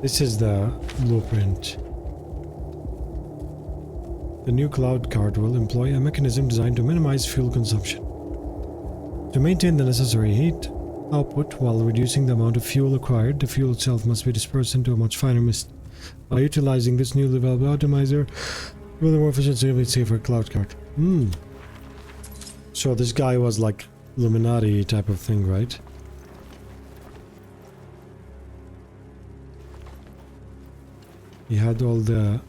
This is the blueprint. The new cloud cart will employ a mechanism designed to minimize fuel consumption. To maintain the necessary heat output while reducing the amount of fuel acquired, the fuel itself must be dispersed into a much finer mist. By utilizing this newly developed optimizer, really more efficient and safer cloud cart. So this guy was like Illuminati type of thing, right? He had all the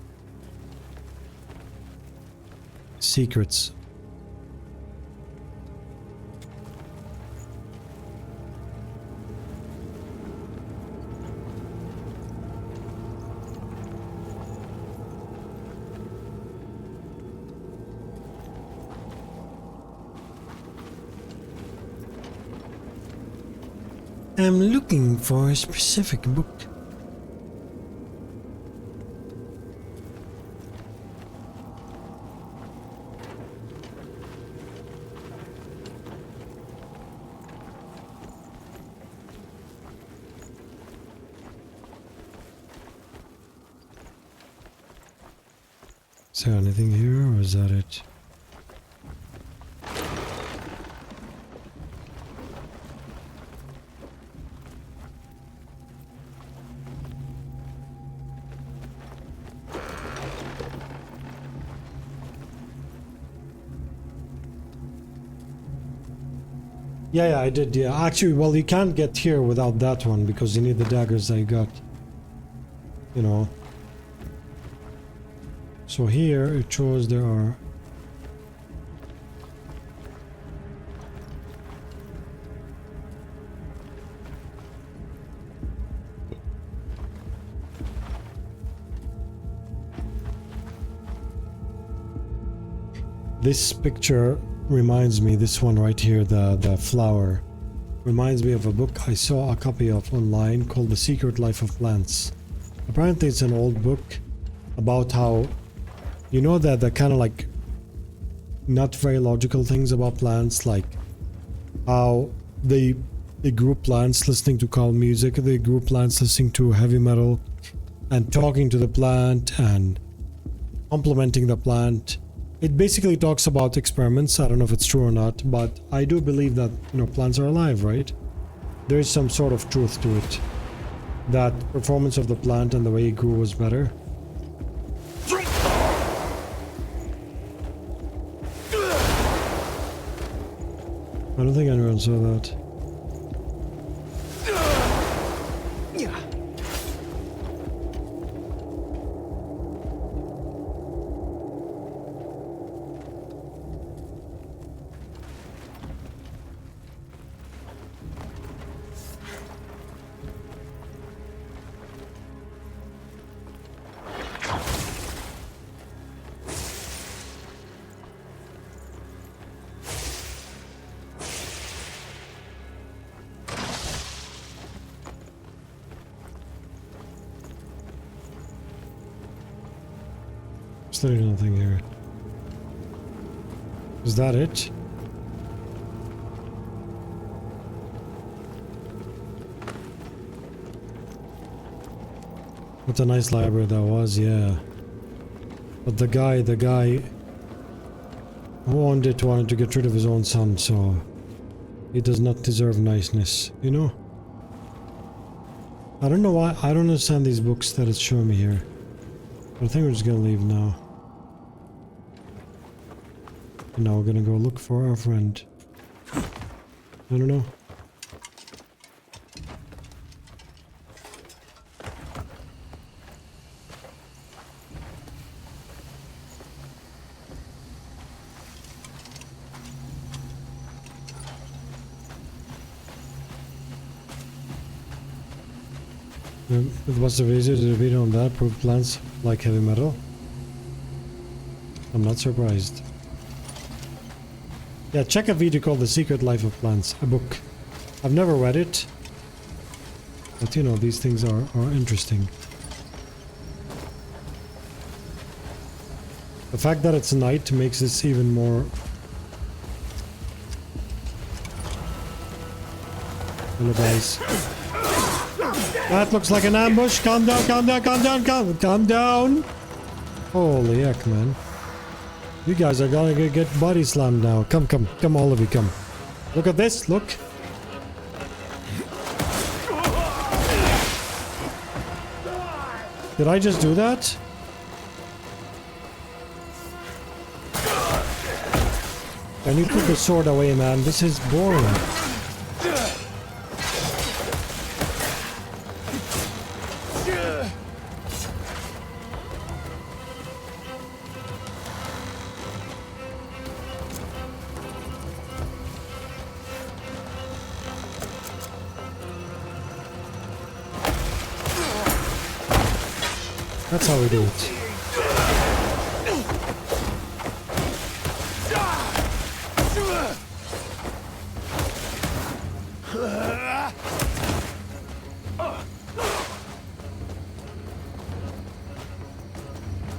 secrets. I'm looking for a specific book. Is there anything here, or is that it? Yeah, I did, yeah. Actually, well, you can't get here without that one, because you need the daggers I got. You know. So here, it shows there are... This picture reminds me, this one right here, the flower, reminds me of a book I saw a copy of online called The Secret Life of Plants. Apparently it's an old book about how, you know, that the kind of like not very logical things about plants, like how they grew plants listening to calm music, they grew plants listening to heavy metal, and talking to the plant and complimenting the plant. It basically talks about experiments. I don't know if it's true or not, but I do believe that, you know, plants are alive, right? There is some sort of truth to it. That performance of the plant and the way it grew was better. I don't think anyone saw that. There's nothing here. Is that it? What a nice library that was, yeah. But the guy who owned it wanted to get rid of his own son, so he does not deserve niceness, you know? I don't know why, I don't understand these books that it's showing me here. But I think we're just gonna leave now. And now we're gonna go look for our friend. I don't know. What's the reason to read on that? Proof plants like heavy metal? I'm not surprised. Yeah, check a video called The Secret Life of Plants, a book. I've never read it, but you know, these things are interesting. The fact that it's night makes this even more... Hello guys. That looks like an ambush. Calm down, calm down, calm down, calm down. Holy heck, man. You guys are gonna get body slammed now. Come, all of you, come. Look at this, look. Did I just do that? Can you put the sword away, man? This is boring. That's how we do it.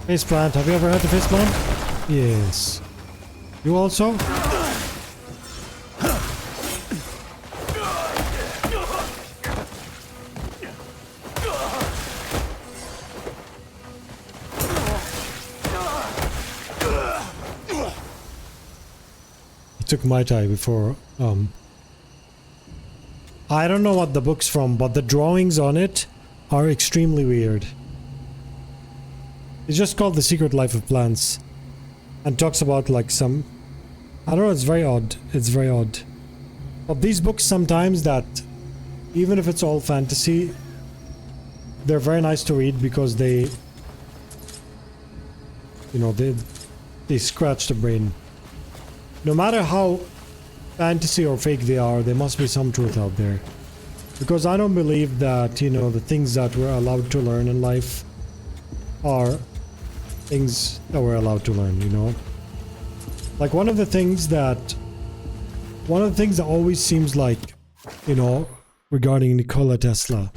Face plant. Have you ever had the face plant? Yes. You also? Took my time before. I don't know what the book's from, but the drawings on it are extremely weird. It's just called The Secret Life of Plants and talks about like some, I don't know, it's very odd. It's very odd. But these books sometimes that, even if it's all fantasy, they're very nice to read because they, you know, they scratch the brain. No matter how fantasy or fake they are, there must be some truth out there. Because I don't believe that, you know, the things that we're allowed to learn in life are things that we're allowed to learn, you know? Like one of the things that always seems like, you know, regarding Nikola Tesla,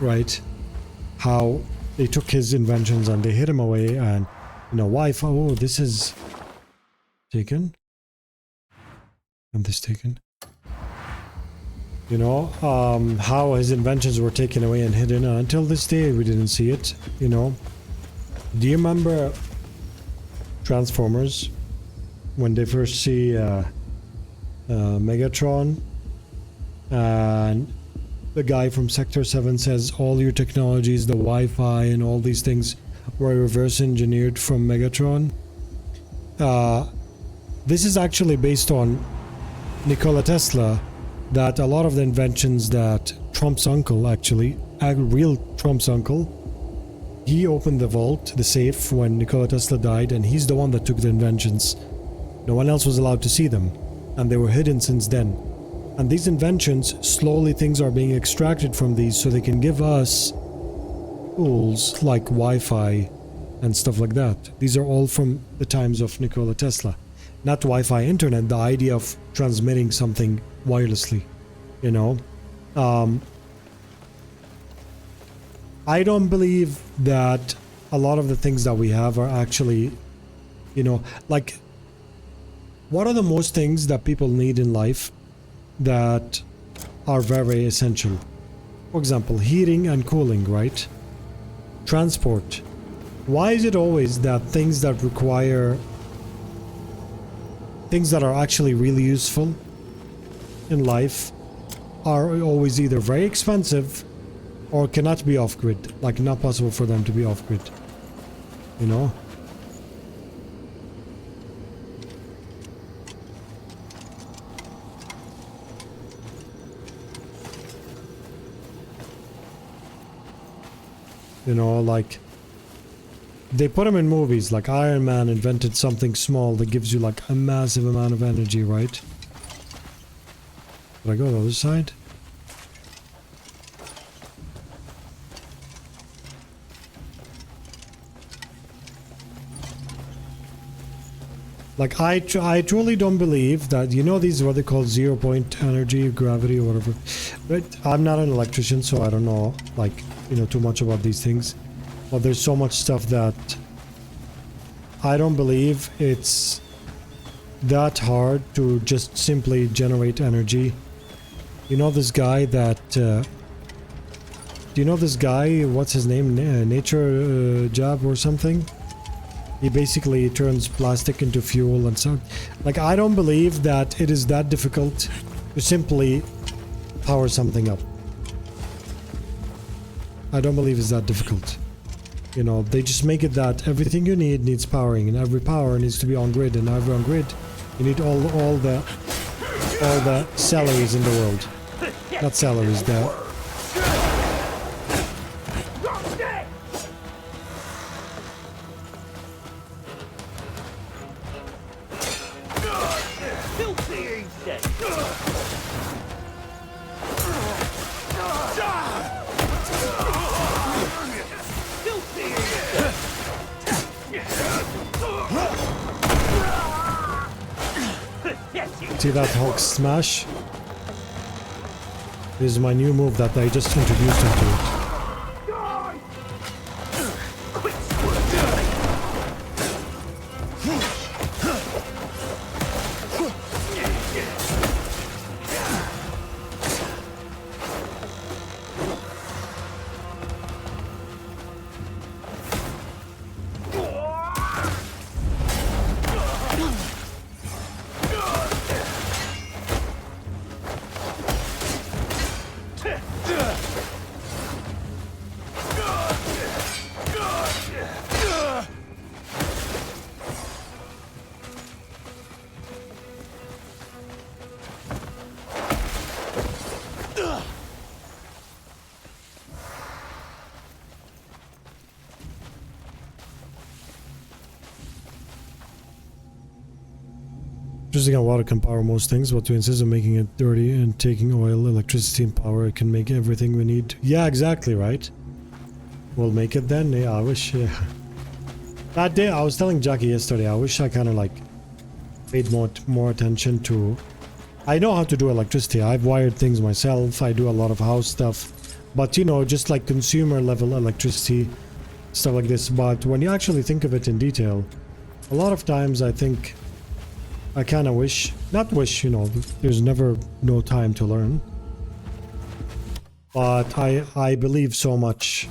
right? How they took his inventions and they hid him away and, you know, Wi-Fi, oh, this is taken. And this taken. You know, how his inventions were taken away and hidden. Until this day, we didn't see it, you know. Do you remember Transformers? When they first see Megatron and the guy from Sector 7 says all your technologies, the Wi-Fi and all these things were reverse engineered from Megatron. This is actually based on Nikola Tesla, that a lot of the inventions that Trump's uncle, actually, a real Trump's uncle, he opened the vault, the safe, when Nikola Tesla died, and he's the one that took the inventions. No one else was allowed to see them, and they were hidden since then. And these inventions, slowly things are being extracted from these so they can give us tools like Wi-Fi and stuff like that. These are all from the times of Nikola Tesla. Not Wi-Fi internet, the idea of transmitting something wirelessly, you know. I don't believe that a lot of the things that we have are actually, you know, like, what are the most things that people need in life that are very essential? For example, heating and cooling, right? Transport. Why is it always that things that require, things that are actually really useful in life are always either very expensive or cannot be off-grid, like not possible for them to be off-grid, you know? You know, like, they put them in movies, like Iron Man invented something small that gives you like a massive amount of energy, right? Did I go to the other side? Like, I truly don't believe that, you know, these are what they call 0-point energy, gravity, or whatever. But I'm not an electrician, so I don't know, like, you know, too much about these things. But there's so much stuff that I don't believe it's that hard to just simply generate energy. You know this guy that, do Do you know this guy? What's his name? Nature Job or something? He basically turns plastic into fuel and so. Like, I don't believe that it is that difficult to simply power something up. I don't believe it's that difficult. You know, they just make it that everything you need needs powering, and every power needs to be on grid, and every on grid you need all the salaries in the world. Not salaries, the see that Hulk smash? This is my new move that I just introduced him to. Choosing on water can power most things, but to insist on making it dirty and taking oil, electricity, and power, it can make everything we need. Yeah, exactly, right? We'll make it then. Yeah, I wish... That day, I was telling Jackie yesterday, I wish I kind of like paid more attention to... I know how to do electricity. I've wired things myself. I do a lot of house stuff. But, you know, just like consumer level electricity, stuff like this. But when you actually think of it in detail, a lot of times I think... I kind of wish, not wish, you know, there's never no time to learn. But I believe so much.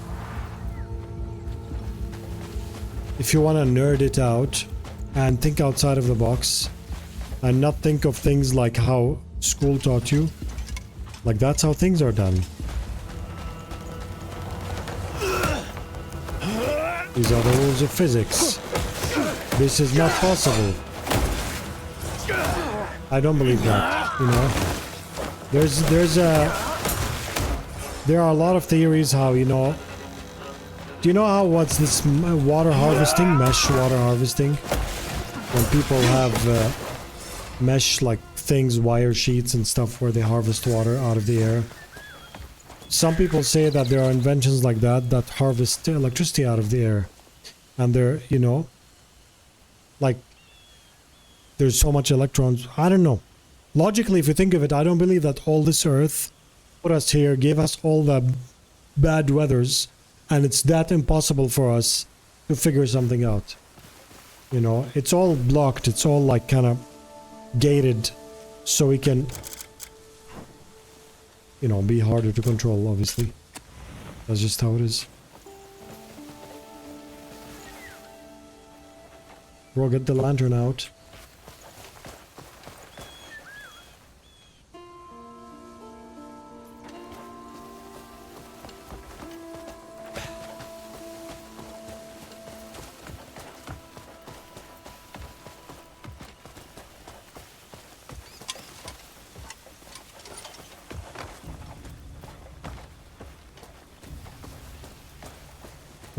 If you want to nerd it out and think outside of the box and not think of things like how school taught you, like that's how things are done. These are the rules of physics. This is not possible. I don't believe that, you know. There are a lot of theories how, you know. Do you know how what's this water harvesting, mesh water harvesting? When people have mesh like things, wire sheets and stuff where they harvest water out of the air. Some people say that there are inventions like that that harvest electricity out of the air. And they're, you know, like there's so much electrons. I don't know. Logically, if you think of it, I don't believe that all this earth put us here, gave us all the bad weathers, and it's that impossible for us to figure something out. You know, it's all blocked. It's all like kind of gated so we can, you know, be harder to control, obviously. That's just how it is. Bro, get the lantern out.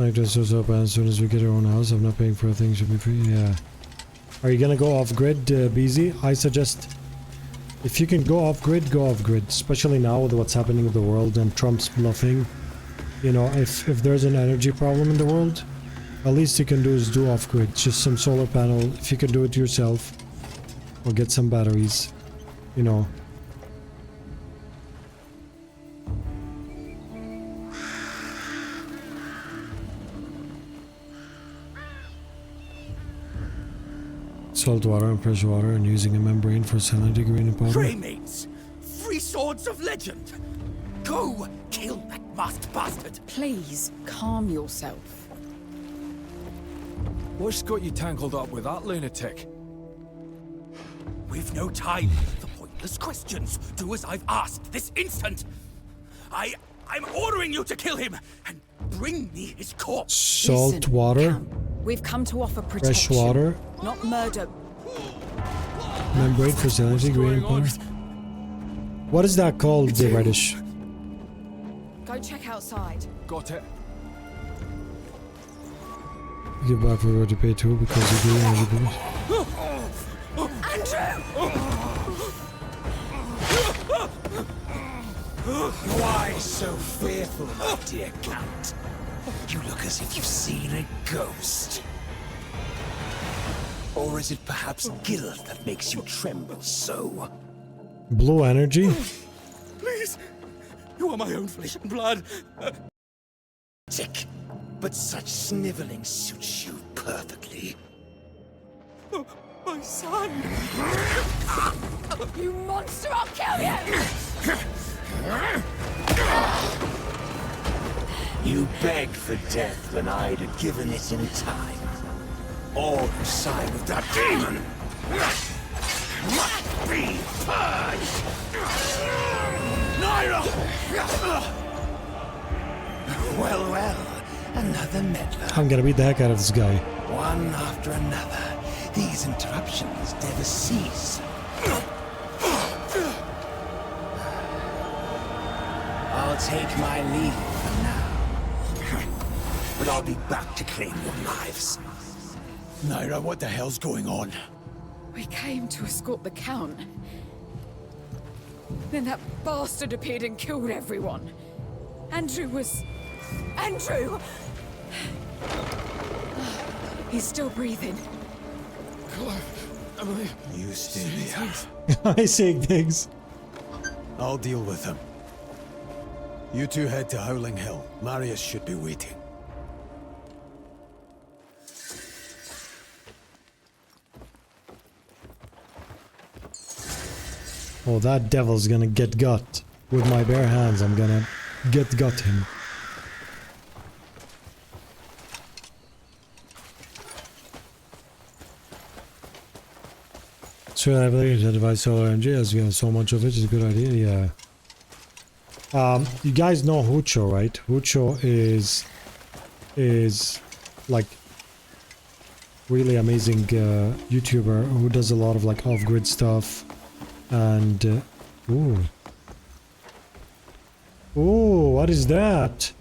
Like this is up as soon as we get our own house. I'm not paying for a thing, should be free. Yeah. Are you gonna go off grid, BZ? I suggest if you can go off grid, go off grid. Especially now with what's happening in the world and Trump's bluffing. You know, if there's an energy problem in the world, at least you can do is do off grid. Just some solar panel. If you can do it yourself, or get some batteries. You know. Salt water and fresh water, and using a membrane for salinity green and powder. Praymates! Free swords of legend! Go Kill that masked bastard! Please, calm yourself. What's got you tangled up with that lunatic? We've no time for pointless questions. Do as I've asked this instant. I'm ordering you to kill him and bring me his corpse. Salt Listen, water, Count, we've come to offer protection. fresh water, Not murder. membrane for salinity, green powder. What is that called, the reddish? Go check outside. Got it. Give back for what you pay to because you do and you do. Andrew! Why so fearful, my dear Count? You look as if you've seen a ghost. Or is it perhaps guilt that makes you tremble so? Blue energy? Please! You are my own flesh and blood! Tick! But such sniveling suits you perfectly. Oh, my son! You monster, I'll kill you! You begged for death when I'd have given it in time. All who side with that demon must be purged! Naira! Well, well, another meddler. I'm gonna beat the heck out of this guy. One after another, these interruptions never cease. I'll take my leave for now. But I'll be back to claim your lives. Naira, what the hell's going on? We came to escort the Count. Then that bastard appeared and killed everyone. Andrew was... Andrew! He's still breathing. Emily. You stay here. I say things. I'll deal with him. You two head to Howling Hill. Marius should be waiting. Oh, that devil's gonna get got. With my bare hands, I'm gonna got him. So I believe that device solar energy, as we have so much of it, is a good idea. Yeah. You guys know Hucho, right? Hucho is like really amazing YouTuber who does a lot of like off-grid stuff. And ooh, what is that?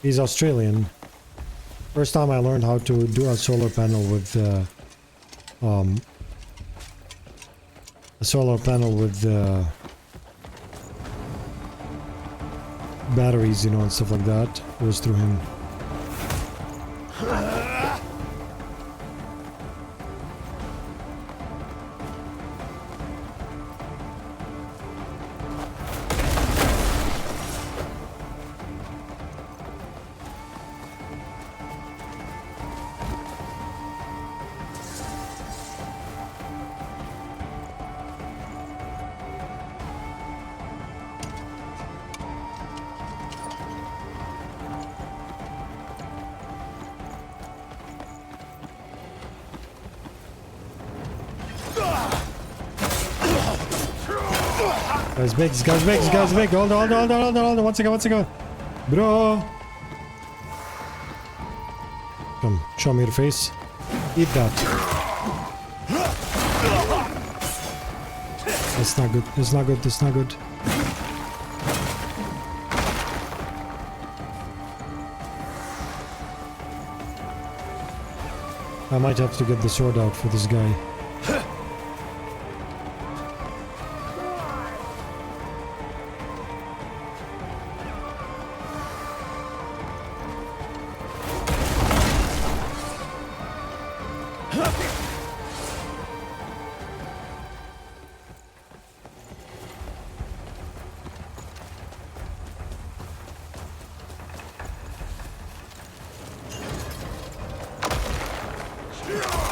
He's Australian. First time I learned how to do a solar panel with batteries, you know, and stuff like that. It was through him. This guy's big. Hold on. One second. Bro. Come, show me your face. Eat that. That's not good. I might have to get the sword out for this guy. Yeah!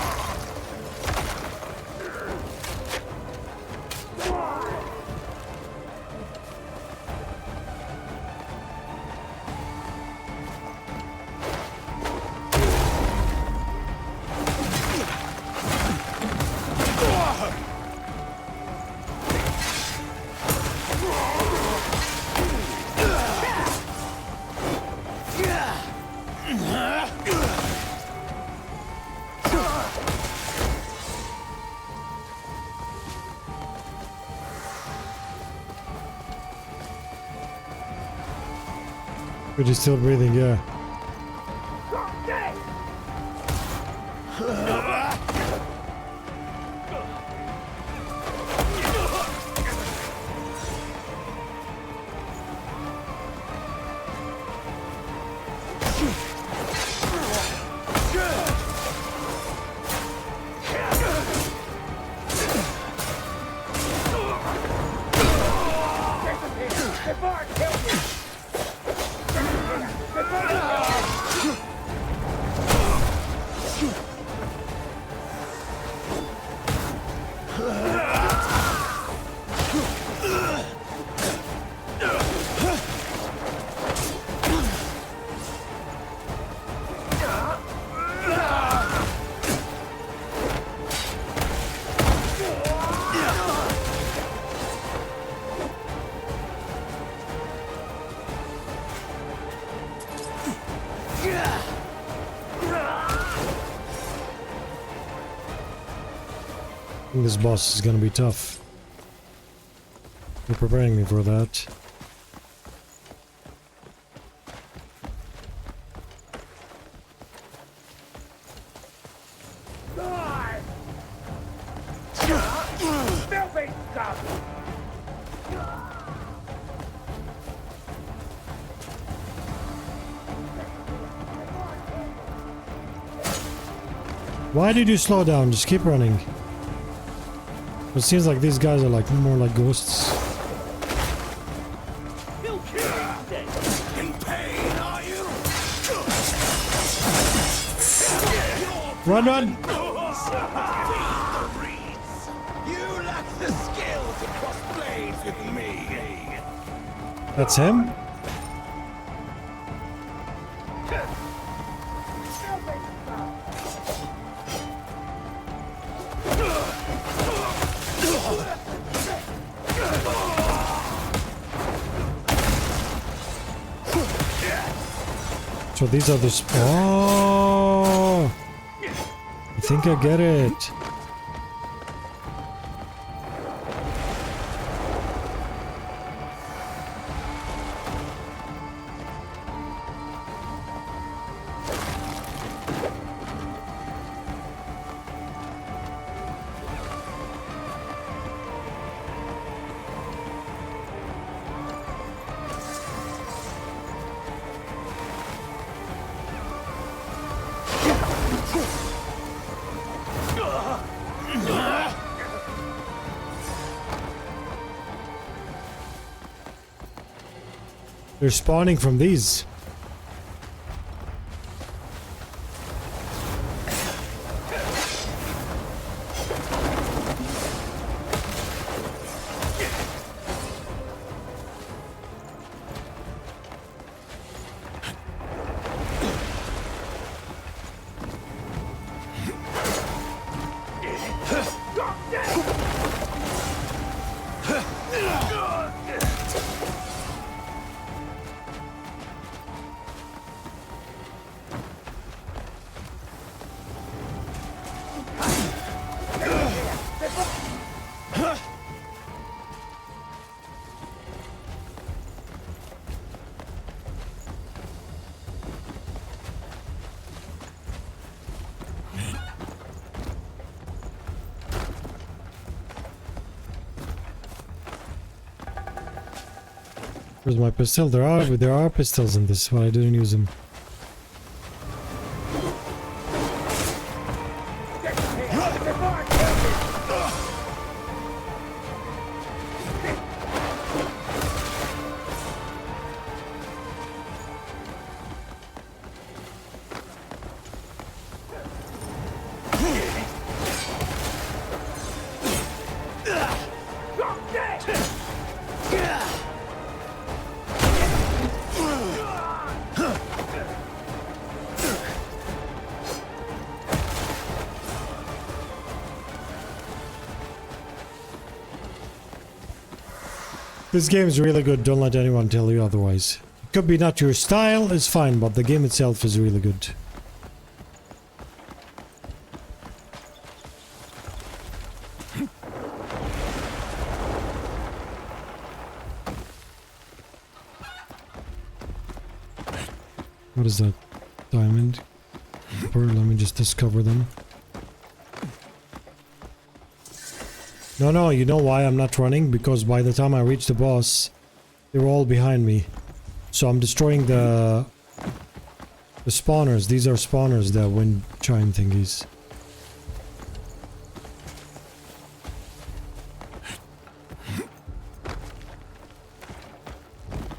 But he's still breathing, yeah. I think this boss is gonna be tough. You're preparing me for that. Why did you slow down? Just keep running. It seems like these guys are like more like ghosts. In pain, are you? Run, run! You lack the skill to cross blades with me. That's him? So these are the oh, I think I get it. They're spawning from these. Where's my pistol? There are pistols in this, but I didn't use them. This game is really good, don't let anyone tell you otherwise. It could be not your style, it's fine, but the game itself is really good. What is that? Diamond? Copper? Let me just discover them. No, you know why I'm not running? Because by the time I reach the boss, they're all behind me. So I'm destroying the spawners. These are spawners, the wind chime thingies.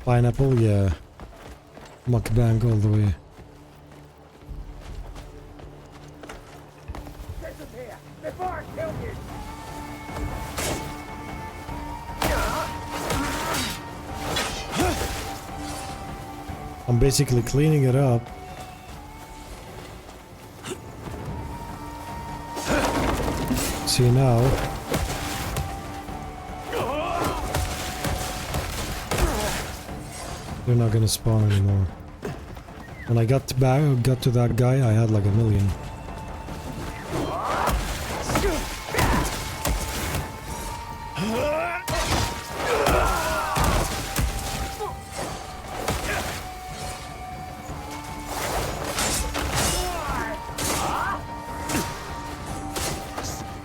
Pineapple, yeah. Mukbang all the way. Disappear before I kill you! I'm basically cleaning it up. See now. They're not gonna spawn anymore. When I got to that guy, I had like a million.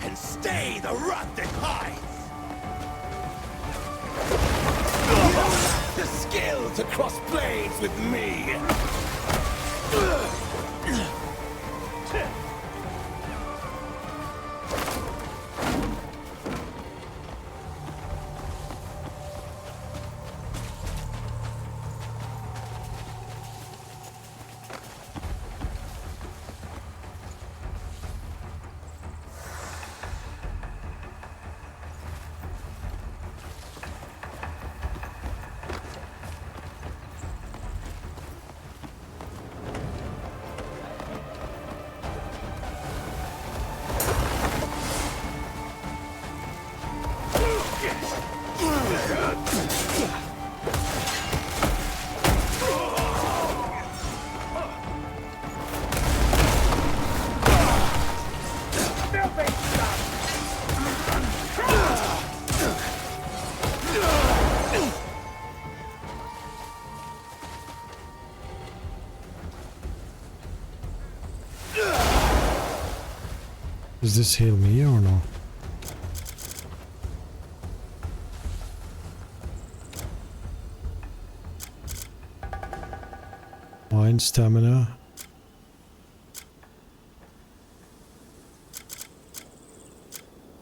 And stay the rot that hides! The skill to cross blades with me! Does this heal me or no? Wine, stamina.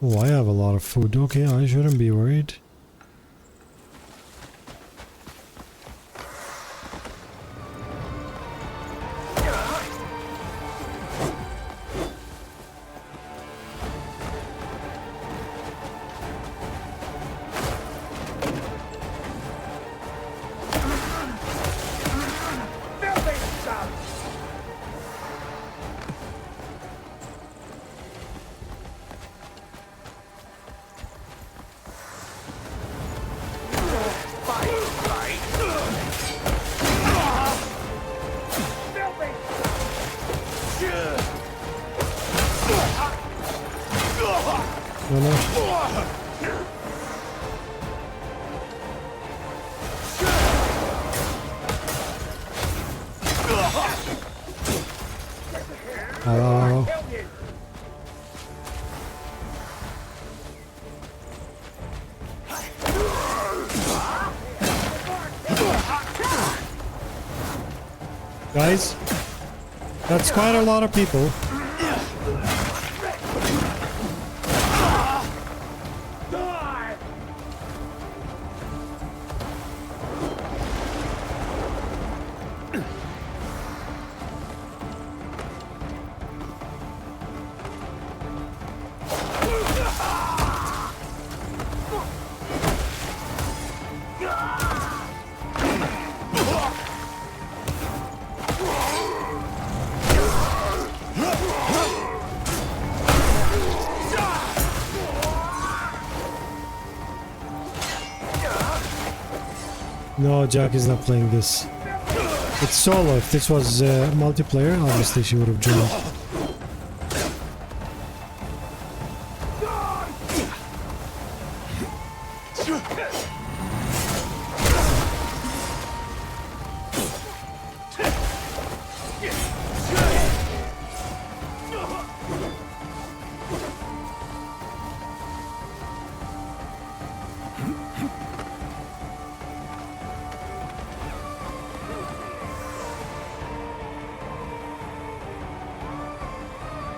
Oh, I have a lot of food. Okay, I shouldn't be worried. No, no. Ow. Guys, that's quite a lot of people. No, Jack is not playing this. It's solo. If this was multiplayer, obviously she would have joined.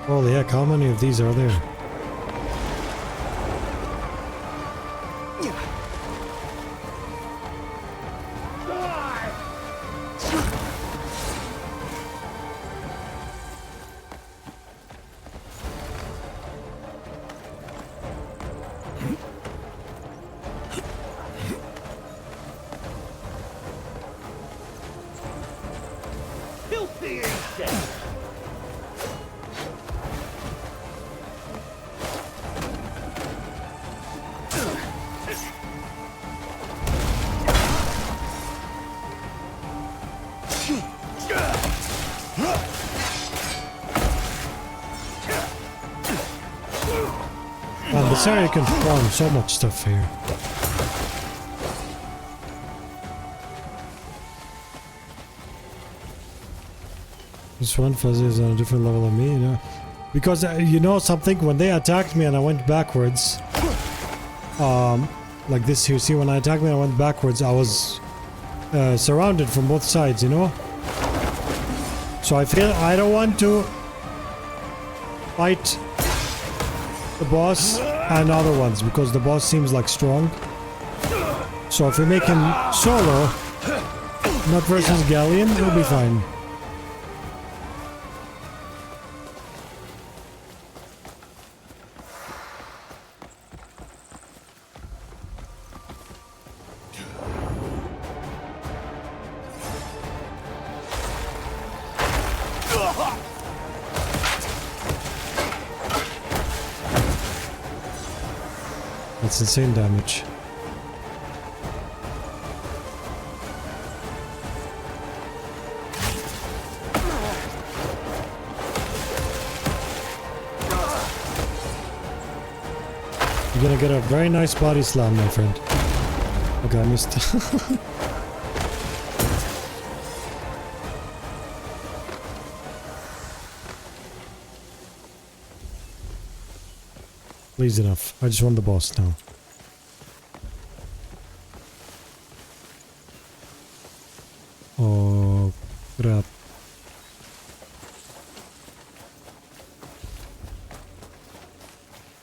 Holy heck, how many of these are there? Filthy insect! Man, this area can farm so much stuff here. This one Phuzzy is on a different level than me, you know. Because, you know something, when they attacked me and I went backwards, like this here, see, when I attacked me and I went backwards, I was surrounded from both sides, you know? So I feel I don't want to fight the boss and other ones, because the boss seems like strong. So if we make him solo, not versus Galleon, we'll be fine. That's insane damage. You're gonna get a very nice body slam, my friend. Okay, I missed. Please enough. I just want the boss now. Oh, crap.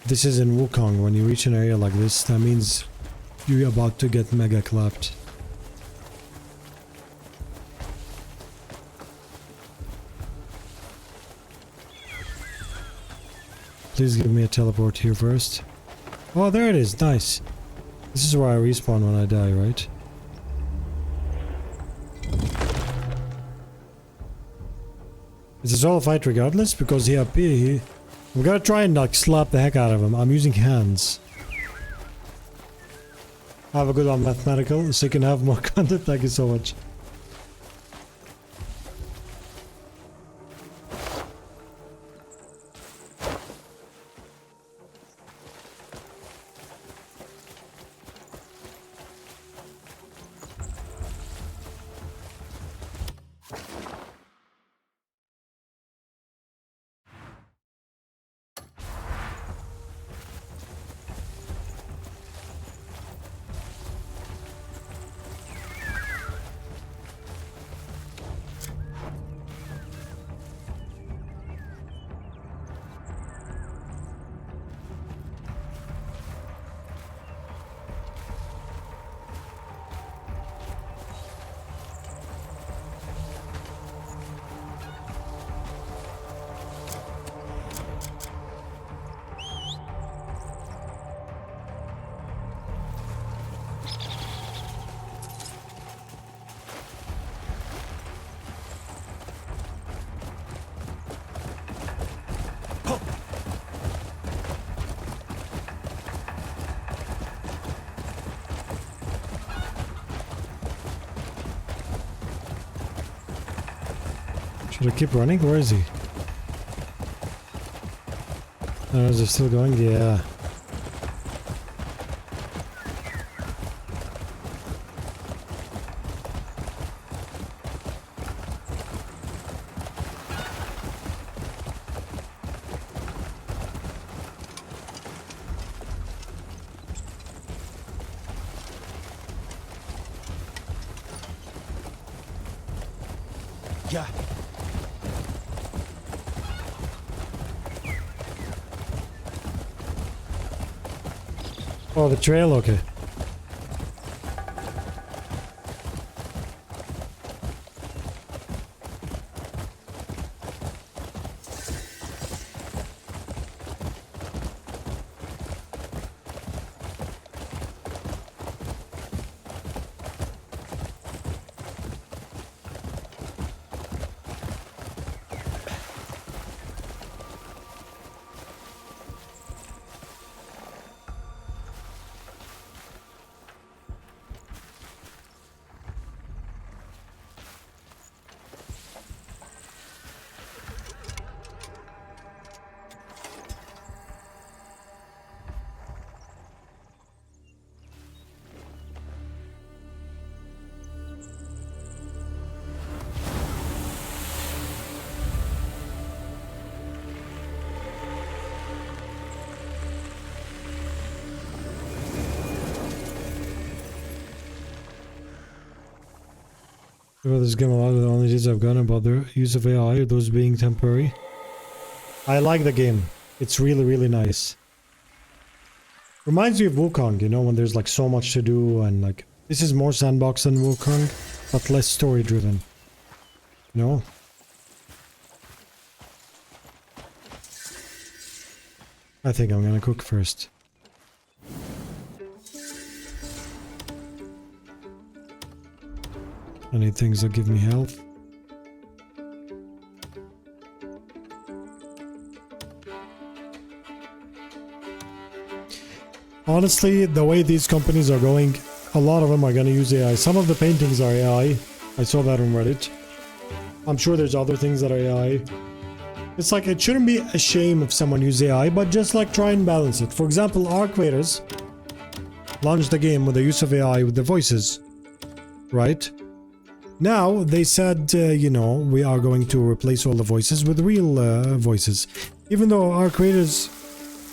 This is in Wukong. When you reach an area like this, that means you're about to get mega clapped. Please give me a teleport here first. Oh, there it is. Nice. This is where I respawn when I die, right? Is this all a fight regardless? Because I'm gonna try and like slap the heck out of him. I'm using hands. Have a good one, mathematical, so you can have more content. Thank you so much. Should I keep running? Where is he? Oh, is it still going? Yeah. Yeah. Oh, the trail? Okay. About this game, a lot of the only things I've gotten about the use of AI are those being temporary. I like the game. It's really, really nice. Reminds me of Wukong, you know, when there's like so much to do and like... This is more sandbox than Wukong, but less story driven. You know? I think I'm gonna cook first. I need things that give me health. Honestly, the way these companies are going, a lot of them are going to use AI. Some of the paintings are AI. I saw that on Reddit. I'm sure there's other things that are AI. It's like, it shouldn't be a shame if someone uses AI, but just like try and balance it. For example, Arc Raiders launched the game with the use of AI with the voices, right? Now, they said, you know, we are going to replace all the voices with real voices. Even though our creators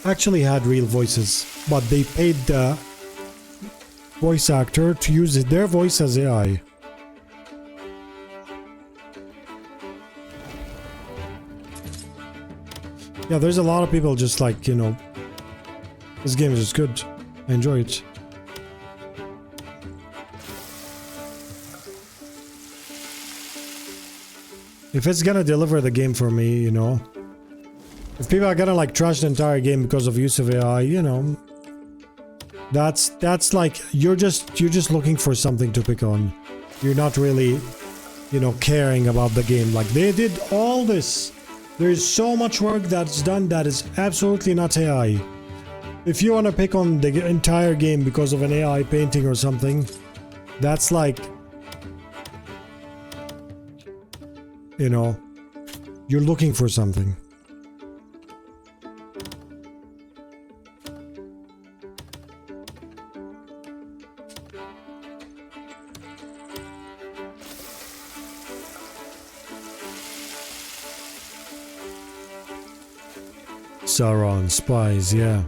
actually had real voices, but they paid the voice actor to use their voice as AI. Yeah, there's a lot of people just like, you know, this game is just good. I enjoy it. If it's gonna deliver the game for me, you know, if people are gonna like trash the entire game because of use of AI, you know, that's like you're just looking for something to pick on. You're not really, you know, caring about the game. Like they did all this. There's so much work that's done that is absolutely not AI. If you want to pick on the entire game because of an AI painting or something, that's like, you know, you're looking for something. Sauron, spies, yeah.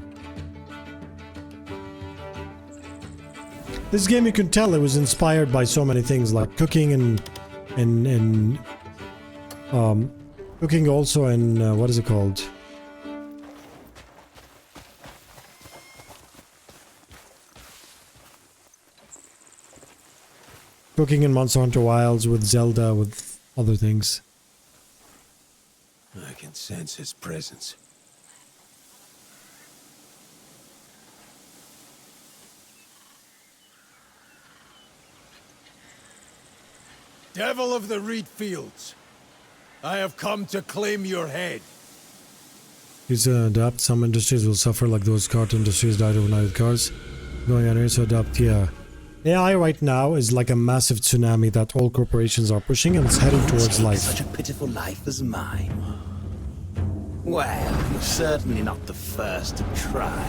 This game, you can tell it was inspired by so many things like cooking and cooking also, and what is it called? Cooking in Monster Hunter Wilds with Zelda, with other things. I can sense his presence. Devil of the Reed Fields, I have come to claim your head. Use adapt. Some industries will suffer like those cart industries died overnight with cars. Going on here, so adapt, yeah. AI right now is like a massive tsunami that all corporations are pushing, and it's heading towards life. Such a pitiful life as mine. Well, you're certainly not the first to try.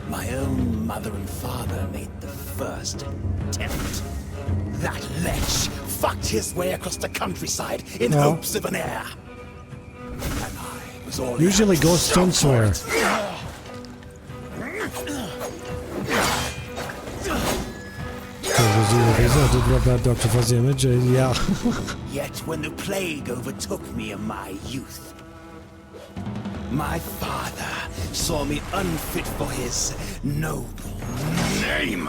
My own mother and father made the first attempt. That lech fucked his way across the countryside in hopes of an heir. And I was all usually ghosts don't swear. Did you that Dr. Phuzzy image? Yeah. Yet when the plague overtook me in my youth, my father saw me unfit for his noble name.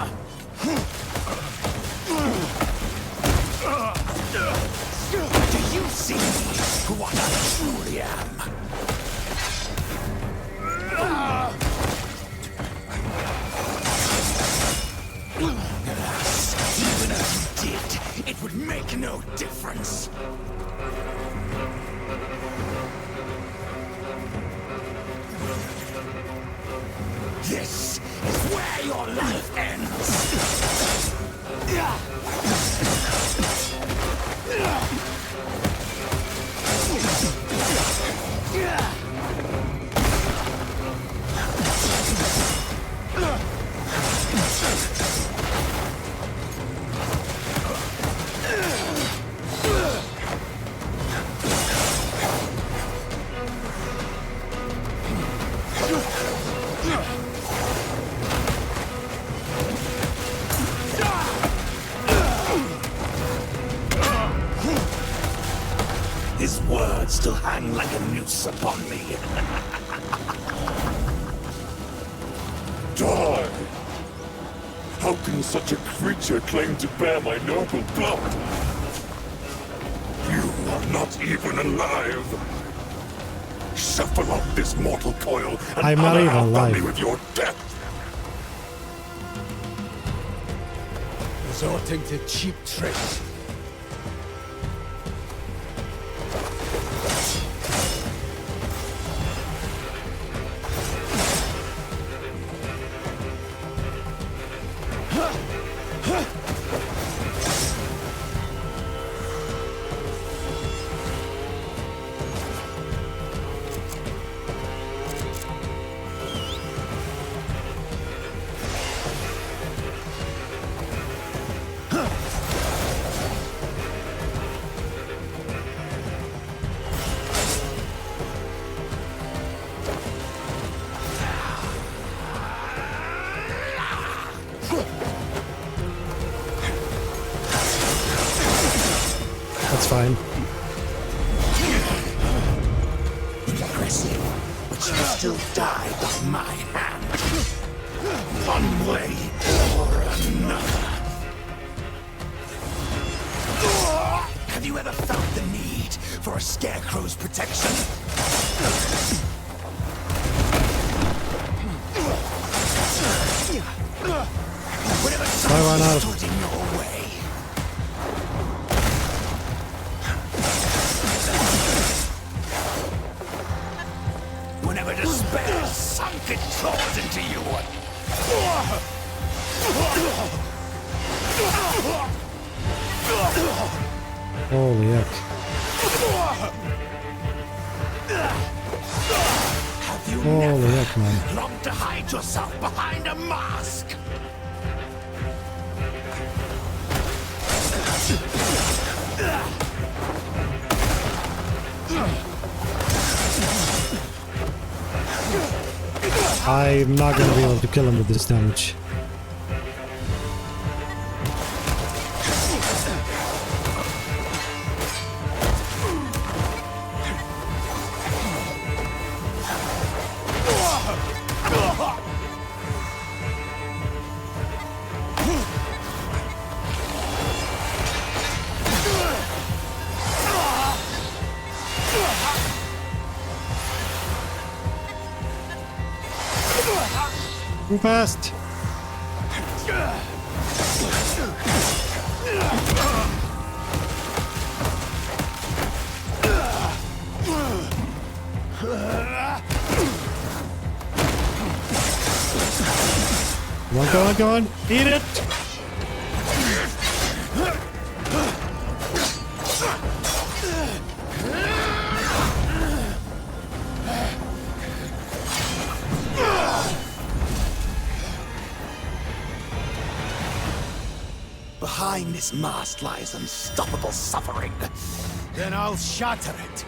Do you see what I truly am? Alas, even if you did, it would make no difference. This is where your life ends. His words still hang like a noose upon me. Die! How can such a creature claim to bear my noble blood? You are not even alive! Shuffle off this mortal coil and I'm not honor even our alive. family with your death! Resorting to cheap tricks. That's fine. Impressive, but you still died by my hand. One way or another. Have you ever felt the need for a scarecrow's protection? Whenever I run something out of- stood in your way. Whenever despair sunk its claws into you. Holy heck. Have you Holy never heck, man. longed to hide yourself behind a mask? I'm not gonna be able to kill him with this damage. Too fast! Come on, go on, eat it! Behind this mask lies unstoppable suffering. Then I'll shatter it.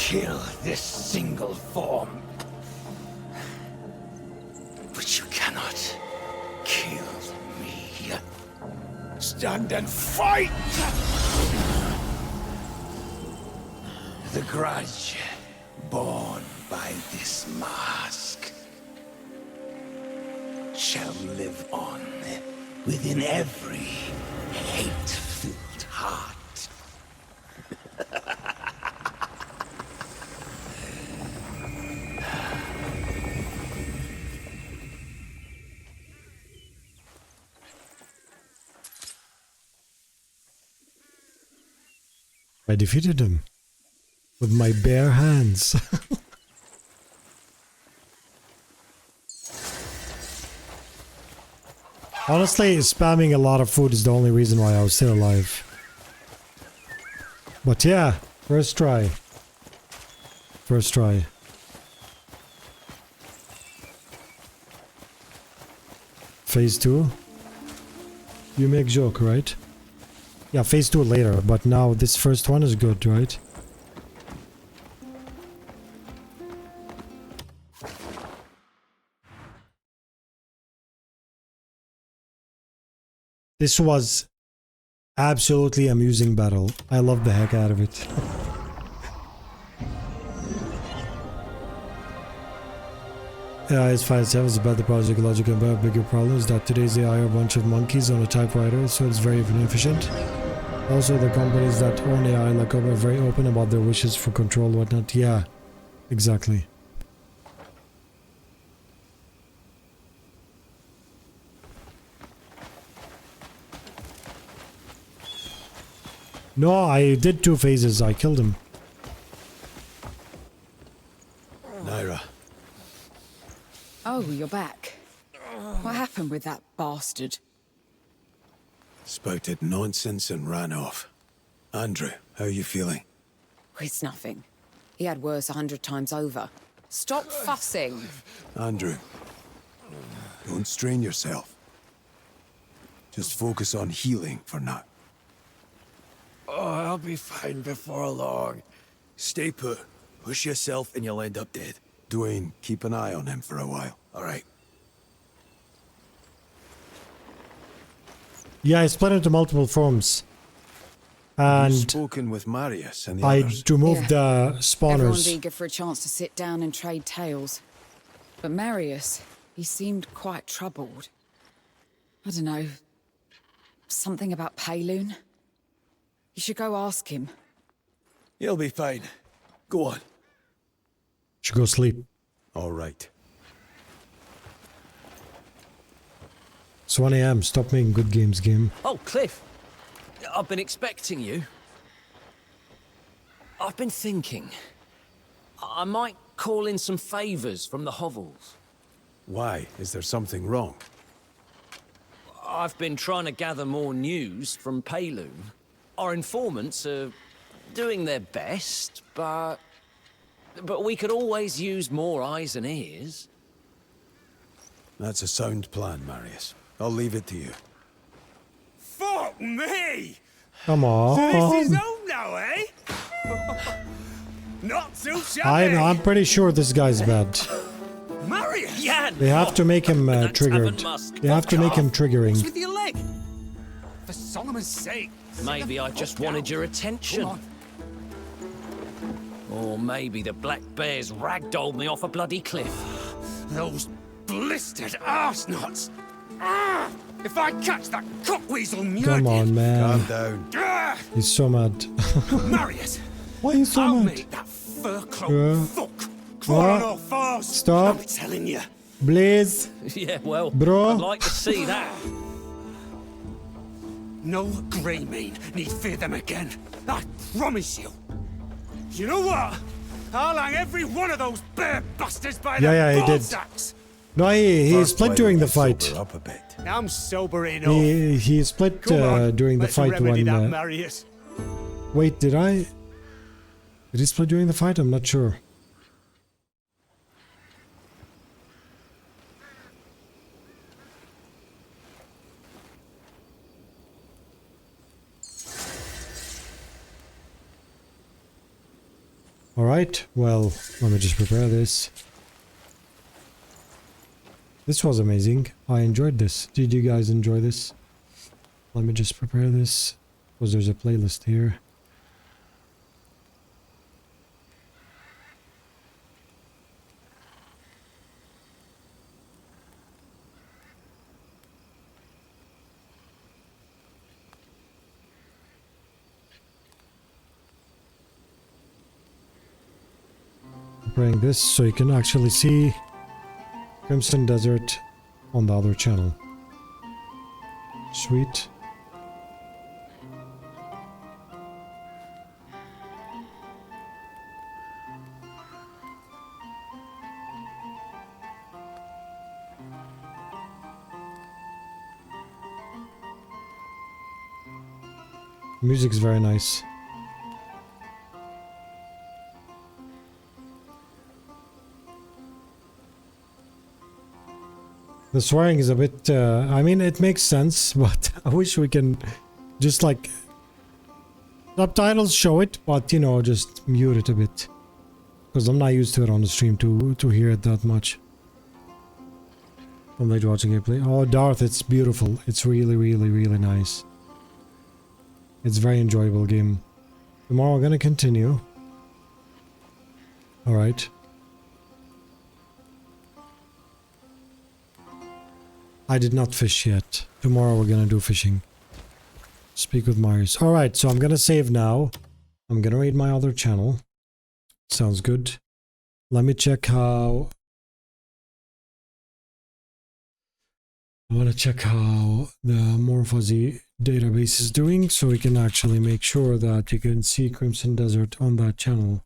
kill this single form. But you cannot kill me. Stand and fight! The grudge born by this mask shall live on within every hate-filled heart. I defeated him with my bare hands. Honestly, spamming a lot of food is the only reason why I was still alive. But yeah, first try. First try. Phase 2? You make joke, right? Yeah, phase 2 later, but now this first one is good, right? This was absolutely amusing battle. I love the heck out of it. AI is fine itself is about the project logic, and a bigger problem is that today's AI are a bunch of monkeys on a typewriter, so it's very inefficient. Also, the companies that own AI like are very open about their wishes for control and whatnot. Yeah, exactly. No, I did 2 phases. I killed him. Naira, Oh, you're back. What happened with that bastard? spouted nonsense and ran off. Andrew, how are you feeling? It's nothing. He had worse 100 times over. Stop fussing. Andrew, don't strain yourself. Just focus on healing for now. Oh, I'll be fine before long. Stay put. Push yourself and you'll end up dead. Dwayne, keep an eye on him for a while. All right. Yeah, I split into multiple forms. You've And spoken with Marius and the I others. removed the Everyone's spawners. eager for a chance to sit down and trade tales. But Marius, he seemed quite troubled. I don't know. Something about Payloon? You should go ask him. You'll be fine. Go on. Should go sleep. All right. It's 1 AM. Stop making good games, game. Oh, Cliff. I've been expecting you. I've been thinking. I might call in some favors from the hovels. Why? Is there something wrong? I've been trying to gather more news from Payloon. Our informants are doing their best, but we could always use more eyes and ears. That's a sound plan, Marius. I'll leave it to you. Fuck me! Come This is on. home now, eh? Not too shabby. I'm pretty sure this guy's bad. Marius! Yeah, They have to make him Tavern triggered. Musk. They have to make him triggering. with your leg? For Solomon's sake. Maybe I just wanted your attention. Come on. Or maybe the black bears ragdolled me off a bloody cliff. Those blistered arse-knots. Ah! If I catch that cockweasel murdered... Come on, Calm man. down. Ah! He's so mad. Marius! Why are you so I'll mad? make that fur-cloaked Yeah. fuck crawl on What? all fours. Stop. I'm telling you. Blaze. Yeah, well, Bro. I'd like to see that. No Greymane need fear them again. I promise you. You know what? I'll hang every one of those bear bastards by Yeah, their he did. ballsacks. No, he First, split why during don't the you fight. sober up a bit. I'm sober enough. He split Come on, during the let's fight remedy when... that, Marius. Wait, did I... Did he split during the fight? I'm not sure. Alright, well, let me just prepare this. This was amazing. I enjoyed this. Did you guys enjoy this? Let me just prepare this, because there's a playlist here. Preparing this so you can actually see Crimson Desert on the other channel. Sweet. Music's very nice. The swearing is a bit, I mean, it makes sense, but I wish we can just like, subtitles show it, but you know, just mute it a bit. Because I'm not used to it on the stream to hear it that much. I'm like watching it play. Oh, Darth, it's beautiful. It's really, really, really nice. It's a very enjoyable game. Tomorrow we're gonna continue. Alright. I did not fish yet. Tomorrow we're gonna do fishing. Speak with Marius. Alright, so I'm gonna save now. I'm gonna read my other channel. Sounds good. Let me check how... I want to check how the More Phuzzy database is doing so we can actually make sure that you can see Crimson Desert on that channel.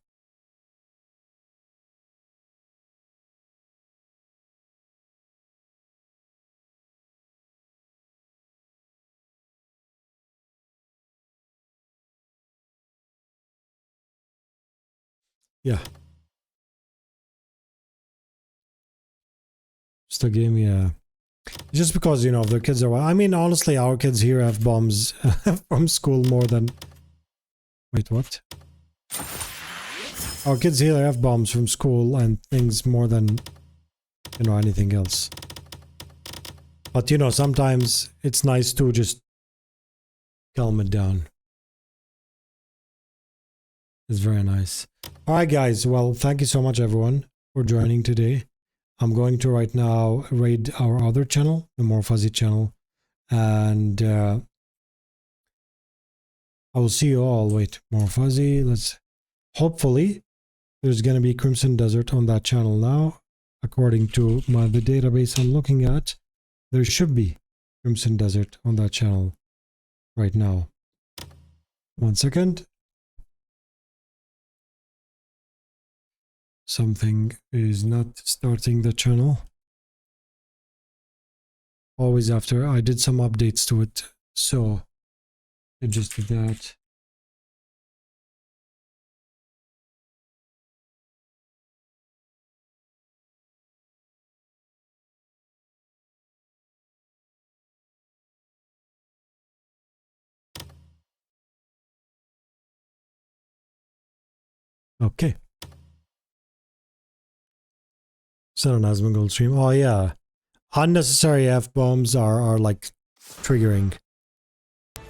Yeah. It's the game, yeah. Just because, you know, the kids are... I mean, honestly, our kids here have bombs from school more than... Wait, what? Our kids here have bombs from school and things more than, you know, anything else. But, you know, sometimes it's nice to just calm it down. It's very nice. Alright, guys. Well, thank you so much, everyone, for joining today. I'm going to right now raid our other channel, the More Phuzzy channel. And I will see you all. Wait, More Phuzzy. Let's... Hopefully, there's going to be Crimson Desert on that channel now. According to the database I'm looking at, there should be Crimson Desert on that channel right now. 1 second. Something is not starting the channel. Always after I did some updates to it, so I just did that. Okay. Sun and Asmongold stream. Oh yeah. Unnecessary F-bombs are like triggering.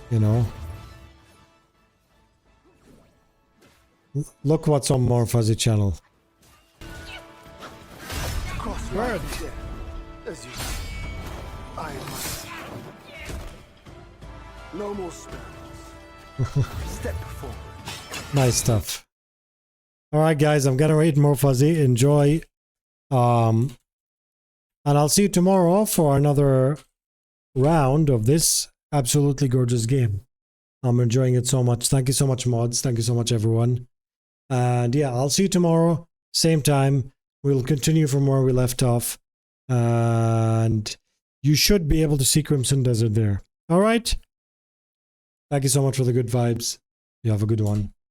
You know? Look what's on More Phuzzy channel. Bird. As you say, I must. No more sparrows. Step forward. Nice stuff. Alright guys, I'm gonna rate More Phuzzy. Enjoy. And I'll see you tomorrow for another round of this absolutely gorgeous game. I'm enjoying it so much. Thank you so much, mods. Thank you so much, everyone. And yeah, I'll see you tomorrow, same time. We'll continue from where we left off. And you should be able to see Crimson Desert there. All right? Thank you so much for the good vibes. You have a good one.